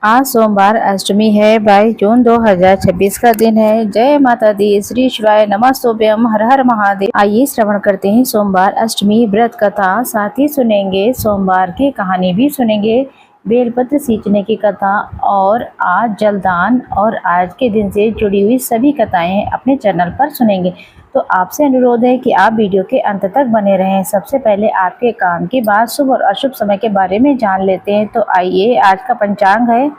आज सोमवार अष्टमी है। 22 जून 2026 का दिन है। जय माता दी, श्री शिवाय नमस्तुभ्यम, हर हर महादेव। आइए श्रवण करते हैं सोमवार अष्टमी व्रत कथा। साथ ही सुनेंगे सोमवार की कहानी भी सुनेंगे, बेलपत्र सींचने की कथा और आज जलदान और आज के दिन से जुड़ी हुई सभी कथाएं अपने चैनल पर सुनेंगे। तो आपसे अनुरोध है कि आप वीडियो के अंत तक बने रहें। सबसे पहले आपके काम की बात शुभ और अशुभ समय के बारे में जान लेते हैं। तो आइए, आज का पंचांग है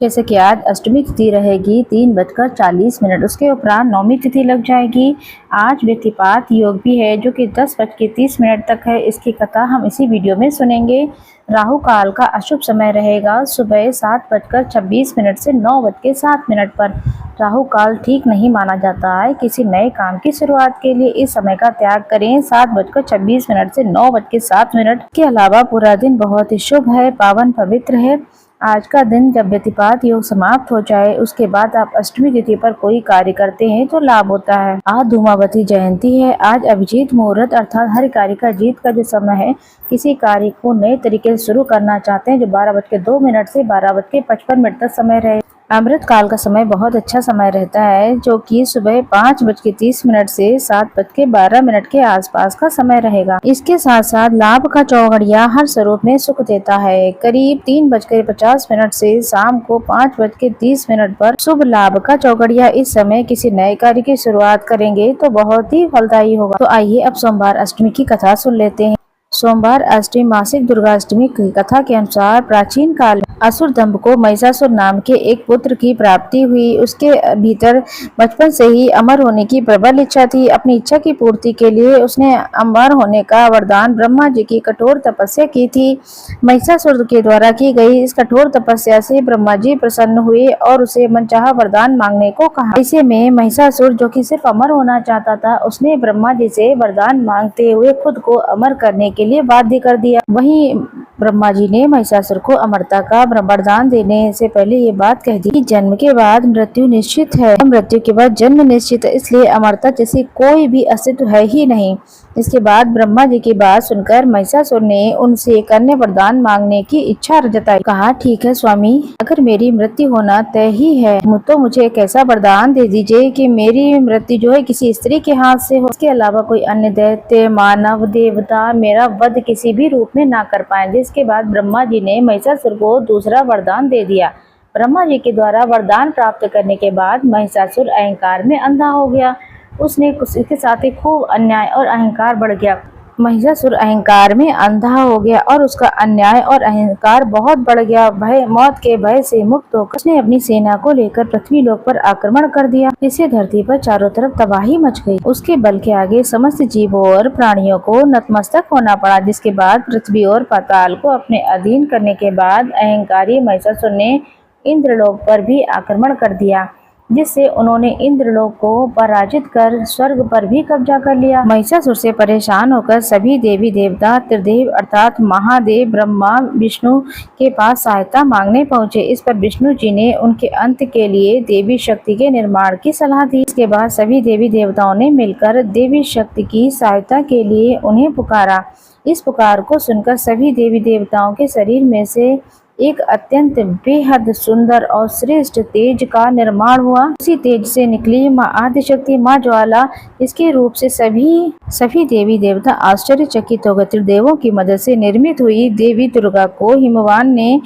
जैसे कि आज अष्टमी तिथि रहेगी 3:40। उसके उपरांत नौमी तिथि लग जाएगी। आज व्यतिपात योग भी है जो कि 10:30 तक है। इसकी कथा हम इसी वीडियो में सुनेंगे। राहु काल का अशुभ समय रहेगा सुबह 7:26 से 9:07 पर। राहु काल ठीक नहीं माना जाता है। किसी नए काम की शुरुआत के लिए इस समय का त्याग करें। 7:26 से 9:07 के अलावा पूरा दिन बहुत ही शुभ है, पावन पवित्र है। आज का दिन जब व्यतिपात योग समाप्त हो जाए उसके बाद आप अष्टमी तिथि पर कोई कार्य करते हैं तो लाभ होता है। आज धूमावती जयंती है। आज अभिजीत मुहूर्त अर्थात हर कार्य का जीत का जो समय है, किसी कार्य को नए तरीके से शुरू करना चाहते हैं जो 12:02 से 12:55 तक समय रहे। अमृत काल का समय बहुत अच्छा समय रहता है जो कि सुबह 5:30 से 7:12 के आसपास का समय रहेगा। इसके साथ साथ लाभ का चौघड़िया हर स्वरूप में सुख देता है। करीब 3:50 से शाम को 5:30 पर शुभ लाभ का चौघड़िया इस समय किसी नए कार्य की शुरुआत करेंगे तो बहुत ही फलदायी होगा। तो आइए अब सोमवार अष्टमी की कथा सुन लेते हैं। सोमवार अष्टमी मासिक दुर्गाष्टमी की कथा के अनुसार प्राचीन काल में असुर दंभ को महिषासुर नाम के एक पुत्र की प्राप्ति हुई। उसके भीतर बचपन से ही अमर होने की प्रबल इच्छा थी। अपनी इच्छा की पूर्ति के लिए उसने अमर होने का वरदान ब्रह्मा जी की कठोर तपस्या की थी। महिषासुर के द्वारा की गई इस कठोर तपस्या से ब्रह्मा जी प्रसन्न हुए और उसे मनचाहा वरदान मांगने को कहा। ऐसे में महिषासुर जो कि सिर्फ अमर होना चाहता था, उसने ब्रह्मा जी से वरदान मांगते हुए खुद को अमर करने के लिए बाध्य कर दिया। वहीं ब्रह्मा जी ने महिषासुर को अमरता का वरदान देने से पहले ये बात कह दी कि जन्म के बाद मृत्यु निश्चित है, मृत्यु के बाद जन्म निश्चित है, इसलिए अमरता जैसी कोई भी अस्तित्व है ही नहीं। इसके बाद ब्रह्मा जी की बात सुनकर महिषासुर ने उनसे कन्या वरदान मांगने की इच्छा जताई। कहा, ठीक है स्वामी, अगर मेरी मृत्यु होना तय ही है तो मुझे एक ऐसा वरदान दे दीजिए कि मेरी मृत्यु जो है किसी स्त्री के हाथ से हो। इसके अलावा कोई अन्य दैत्य, मानव, देवता मेरा वध किसी भी रूप में ना कर पाए। जिसके बाद ब्रह्मा जी ने महिषासुर को दूसरा वरदान दे दिया। ब्रह्मा जी के द्वारा वरदान प्राप्त करने के बाद महिषासुर अहंकार में अंधा हो गया। उसने इसके साथ ही खूब अन्याय और अहंकार बढ़ गया। महिषासुर अहंकार में अंधा हो गया और उसका अन्याय और अहंकार बहुत बढ़ गया। भय, मौत के भय से मुक्त होकर उसने अपनी सेना को लेकर पृथ्वी लोक पर आक्रमण कर दिया। इससे धरती पर चारों तरफ तबाही मच गई। उसके बल के आगे समस्त जीवों और प्राणियों को नतमस्तक होना पड़ा। जिसके बाद पृथ्वी और पाताल को अपने अधीन करने के बाद अहंकारी महिषासुर ने इंद्रलोक पर भी आक्रमण कर दिया, जिससे उन्होंने इंद्रलोक को पराजित कर स्वर्ग पर भी कब्जा कर लिया। महिषासुर से परेशान होकर सभी देवी देवता त्रिदेव अर्थात महादेव, ब्रह्मा, विष्णु के पास सहायता मांगने पहुंचे। इस पर विष्णु जी ने उनके अंत के लिए देवी शक्ति के निर्माण की सलाह दी। इसके बाद सभी देवी देवताओं ने मिलकर देवी शक्ति की सहायता के लिए उन्हें पुकारा। इस पुकार को सुनकर सभी देवी देवताओं के शरीर में से एक अत्यंत बेहद सुंदर और श्रेष्ठ तेज का निर्माण हुआ। उसी तेज से निकली माँ आदिशक्ति, माँ ज्वाला। इसके रूप से सभी देवी देवता आश्चर्यचकित हो गए। त्रिदेवों की मदद से निर्मित हुई देवी दुर्गा को हिमवान ने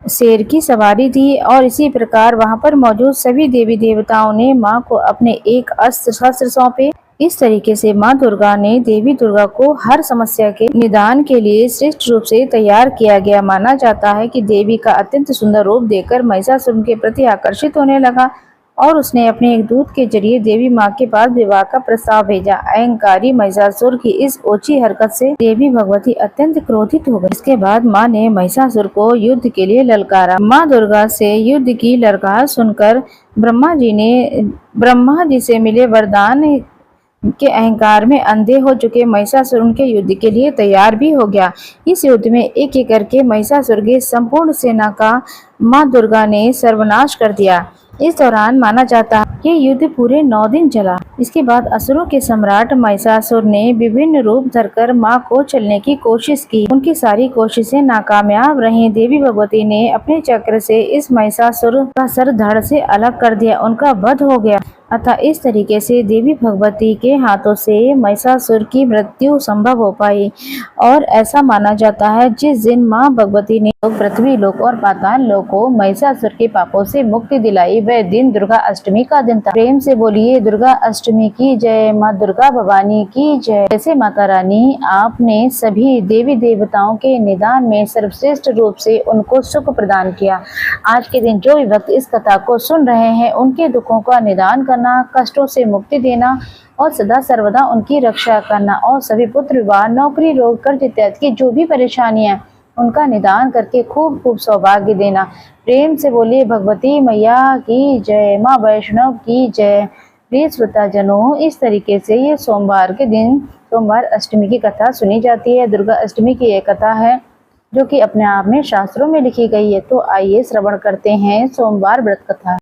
शेर की सवारी दी और इसी प्रकार वहां पर मौजूद सभी देवी देवताओं ने माँ को अपने एक अस्त्र शस्त्र सौंपे। इस तरीके से माँ दुर्गा ने देवी दुर्गा को हर समस्या के निदान के लिए श्रेष्ठ रूप से तैयार किया गया। माना जाता है कि देवी का अत्यंत सुंदर रूप देखकर महिषासुर के प्रति आकर्षित होने लगा और उसने अपने एक दूत के जरिए देवी माँ के पास विवाह का प्रस्ताव भेजा। अहंकारी महिषासुर की इस ओछी हरकत से देवी भगवती अत्यंत क्रोधित हो गई। इसके बाद माँ ने महिषासुर को युद्ध के लिए ललकारा। माँ दुर्गा से युद्ध की ललकार सुनकर ब्रह्मा जी से मिले वरदान के अहंकार में अंधे हो चुके महिषासुर उनके युद्ध के लिए तैयार भी हो गया। इस युद्ध में एक एक करके महिषासुर की संपूर्ण सेना का माँ दुर्गा ने सर्वनाश कर दिया। इस दौरान माना जाता है ये युद्ध पूरे 9 दिन चला। इसके बाद असुरों के सम्राट महिषासुर ने विभिन्न रूप धरकर मां को चलने की कोशिश की। उनकी सारी कोशिशें नाकामयाब रहीं। देवी भगवती ने अपने चक्र से इस महिषासुर का सर धड़ से अलग कर दिया। उनका वध हो गया। अतः इस तरीके से देवी भगवती के हाथों से महिषासुर की मृत्यु संभव हो पाई। और ऐसा माना जाता है जिस दिन मां भगवती ने पृथ्वी लोक और पाताल लोक को महिषासुर के पापों से मुक्ति दिलाई, वह दिन दुर्गा अष्टमी का दिन था। प्रेम से बोलिए दुर्गा अष्टमी की जय। माँ दुर्गा भवानी की जय। जैसे माता रानी आपने सभी देवी देवताओं के निदान में सर्वश्रेष्ठ रूप से उनको सुख प्रदान किया। आज के दिन जो भी भक्त इस कथा को सुन रहे हैं उनके दुखों का निदान करना, कष्टों से मुक्ति देना और सदा सर्वदा उनकी रक्षा करना और सभी पुत्र विवाह, नौकरी, रोग, कर्ज इत्यादि की जो भी परेशानियां उनका निदान करके खूब खूब सौभाग्य देना। प्रेम से बोलिए भगवती मैया की जय। माँ वैष्णव की जय। प्रिय श्रोताजनों, इस तरीके से ये सोमवार के दिन सोमवार अष्टमी की कथा सुनी जाती है। दुर्गा अष्टमी की एक कथा है जो कि अपने आप में शास्त्रों में लिखी गई है। तो आइए श्रवण करते हैं सोमवार व्रत कथा।